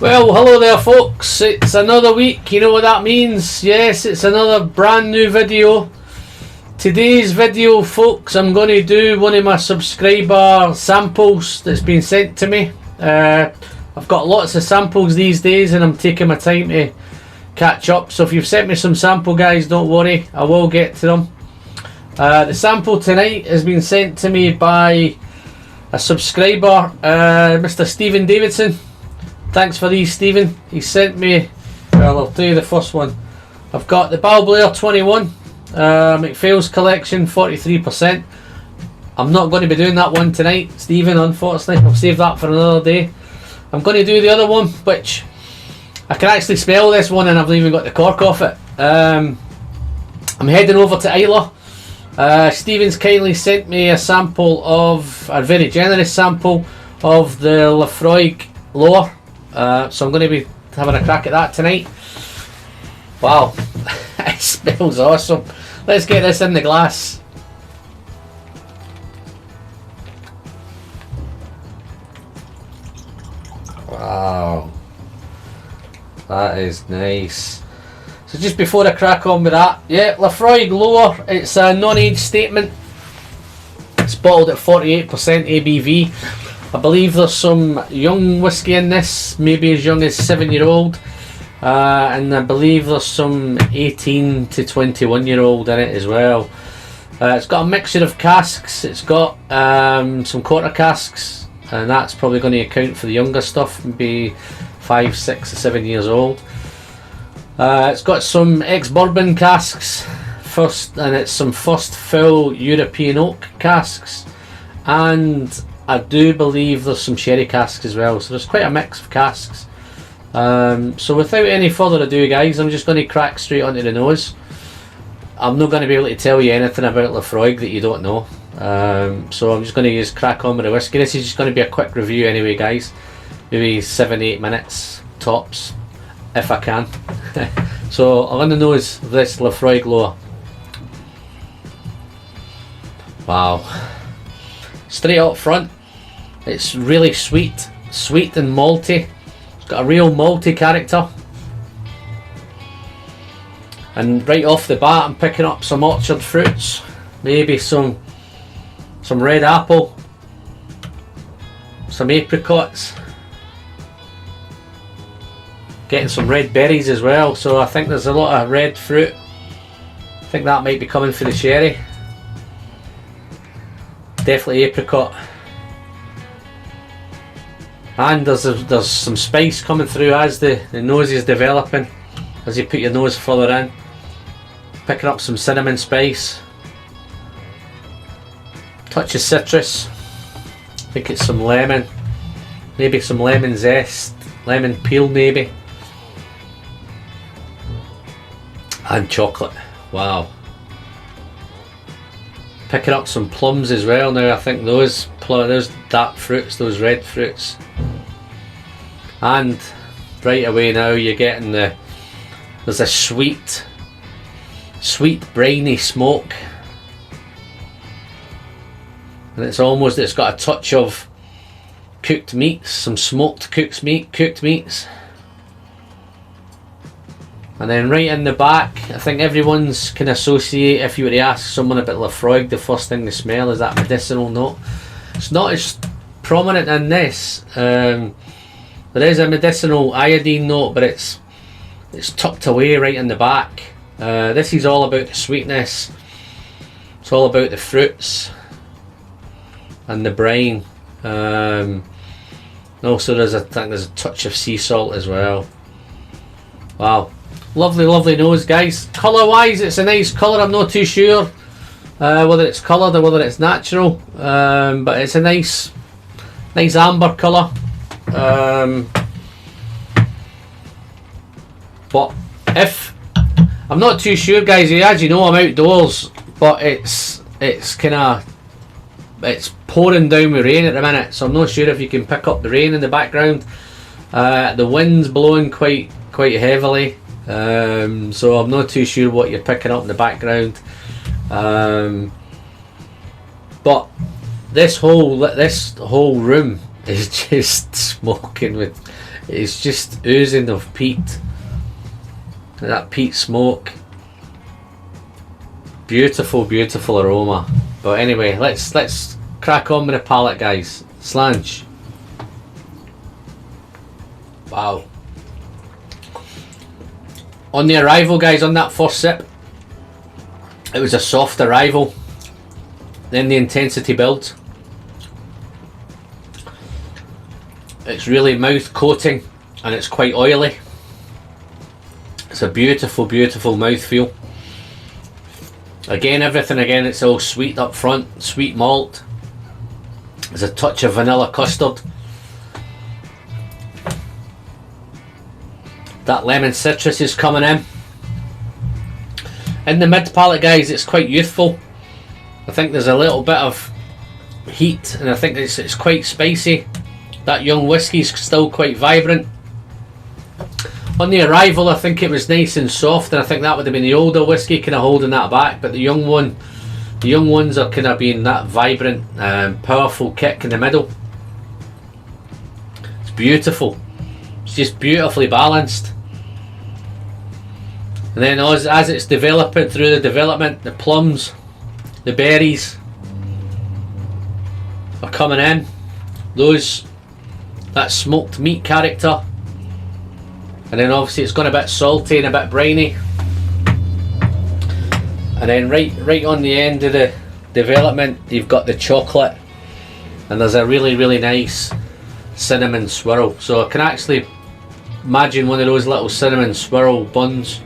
Well, hello there folks, it's another week, you know what that means. Yes, it's another brand new video. Today's video folks, I'm going to do one of my subscriber samples that's been sent to me. I've got lots of samples these days and I'm taking my time to catch up, so if you've sent me some sample guys, don't worry, I will get to them. The sample tonight has been sent to me by a subscriber, Mr. Stephen Davidson. Thanks for these, Stephen. He sent me, well, I'll tell you the first one. I've got the Balblair 21, McPhail's collection, 43%. I'm not going to be doing that one tonight, Stephen, unfortunately. I'll save that for another day. I'm going to do the other one, which I can actually smell this one and I've not even got the cork off it. I'm heading over to Isla. Stephen's kindly sent me a sample of, a very generous sample of the LAPHROIAG lower. So I'm going to be having a crack at that tonight. Wow, it smells awesome. Let's get this in the glass. Wow, that is nice. So just before I crack on with that, yeah, LAPHROIAG lower, it's a non-age statement. It's bottled at 48% ABV. I believe there's some young whiskey in this, maybe as young as 7-year-old, and I believe there's some 18 to 21-year-old in it as well. It's got a mixture of casks. It's got some quarter casks, and that's probably going to account for the younger stuff, maybe 5, 6 or 7 years old. It's got some ex-bourbon casks, and it's some first fill European oak casks, and I do believe there's some sherry casks as well, so there's quite a mix of casks. So without any further ado guys, I'm just going to crack straight onto the nose. I'm not going to be able to tell you anything about LAPHROIAG that you don't know, so I'm just going to just crack on with the whiskey. This is just going to be a quick review anyway guys, maybe 7-8 minutes tops if I can. So on the nose, this LAPHROIAG lower. Wow, straight up front, it's really sweet and malty. It's got a real malty character, and right off the bat I'm picking up some orchard fruits, maybe some red apple, some apricots, getting some red berries as well, so I think there's a lot of red fruit. I think that might be coming for the sherry. Definitely apricot, and there's some spice coming through as the nose is developing, as you put your nose further in. Picking up some cinnamon spice, touch of citrus, I think it's some lemon, maybe some lemon zest, lemon peel maybe, and chocolate. Wow. Picking up some plums as well now. I think those dark fruits, those red fruits, and right away now you're getting there's a sweet briny smoke, and it's got a touch of cooked meats, some smoked cooked meats. And then right in the back, I think everyone's can associate, if you were to ask someone about LAPHROIAG, the first thing they smell is that medicinal note. It's not as prominent in this. There is a medicinal iodine note, but it's tucked away right in the back. This is all about the sweetness. It's all about the fruits and the brine. And also I think there's a touch of sea salt as well. Wow. Lovely nose guys. Colour wise, it's a nice colour. I'm not too sure whether it's coloured or whether it's natural, but it's a nice amber colour. But if I'm not too sure guys, as you know I'm outdoors, but it's pouring down with rain at the minute, so I'm not sure if you can pick up the rain in the background. The wind's blowing quite heavily. So I'm not too sure what you're picking up in the background, but this whole room is just smoking with It's just oozing of peat. That peat smoke. Beautiful, beautiful aroma. But anyway, let's crack on with the palate, guys. Slange. Wow. On the arrival, guys, on that first sip, it was a soft arrival. Then the intensity builds. It's really mouth coating and it's quite oily. It's a beautiful, beautiful mouthfeel. Again, it's all sweet up front, sweet malt. There's a touch of vanilla custard. That lemon citrus is coming in. In the mid palate, guys, it's quite youthful. I think there's a little bit of heat, and I think it's quite spicy. That young whiskey's still quite vibrant. On the arrival, I think it was nice and soft, and I think that would have been the older whiskey kind of holding that back. But the young ones are kind of being that vibrant, powerful kick in the middle. It's beautiful. It's just beautifully balanced. And then as it's developing through the development, the plums, the berries are coming in. That smoked meat character. And then obviously it's gone a bit salty and a bit briny. And then right on the end of the development, you've got the chocolate. And there's a really, really nice cinnamon swirl. So I can actually imagine one of those little cinnamon swirl buns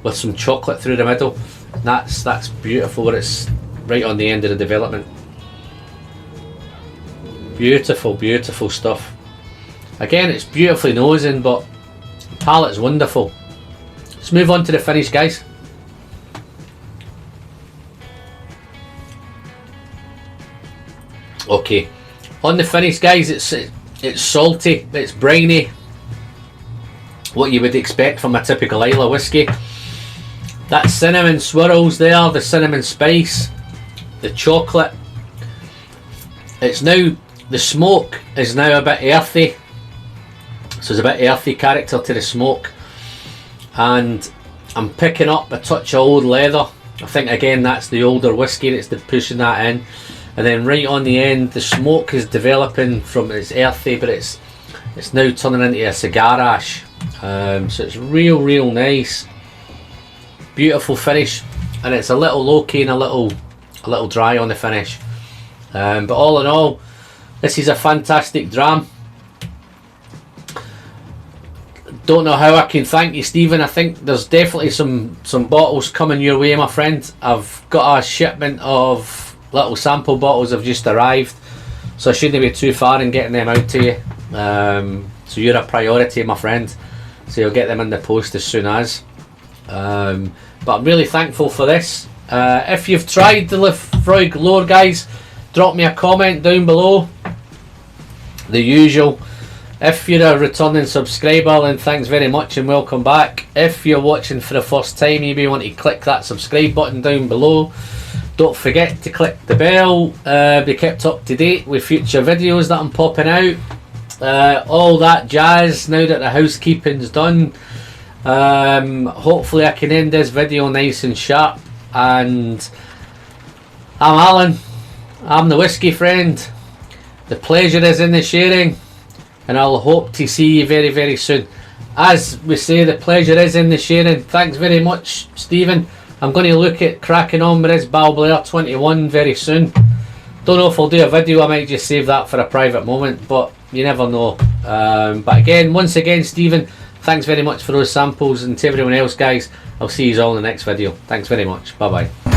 with some chocolate through the middle. That's beautiful when it's right on the end of the development. Beautiful, beautiful stuff. Again, it's beautifully nosing, but the palate's wonderful. Let's move on to the finish, guys. Okay, on the finish, guys, it's salty, it's briny. What you would expect from a typical Islay whiskey. That cinnamon swirls there, the cinnamon spice, the chocolate. The smoke is now a bit earthy. So there's a bit earthy character to the smoke. And I'm picking up a touch of old leather. I think again that's the older whiskey that's pushing that in. And then right on the end, the smoke is developing from it's earthy, but it's now turning into a cigar ash. So it's real nice. Beautiful finish, and it's a little low key and a little dry on the finish. But all in all, this is a fantastic dram. Don't know how I can thank you, Stephen. I think there's definitely some bottles coming your way, my friend. I've got a shipment of little sample bottles have just arrived, so I shouldn't be too far in getting them out to you. So you're a priority, my friend. So you'll get them in the post as soon as. But I'm really thankful for this. If you've tried the LAPHROIAG lore, guys, drop me a comment down below. The usual. If you're a returning subscriber, then thanks very much and welcome back. If you're watching for the first time, you may want to click that subscribe button down below. Don't forget to click the bell, be kept up to date with future videos that I'm popping out. All that jazz now that the housekeeping's done. Hopefully I can end this video nice and sharp. And I'm Alan, I'm the whiskey friend. The pleasure is in the sharing, and I'll hope to see you very, very soon. As we say, the pleasure is in the sharing. Thanks very much, Stephen. I'm going to look at cracking on with this Balblair 21 very soon. Don't know if I'll do a video, I might just save that for a private moment, but you never know. But again, once again, Stephen, thanks very much for those samples, and to everyone else, guys, I'll see you all in the next video. Thanks very much. Bye bye.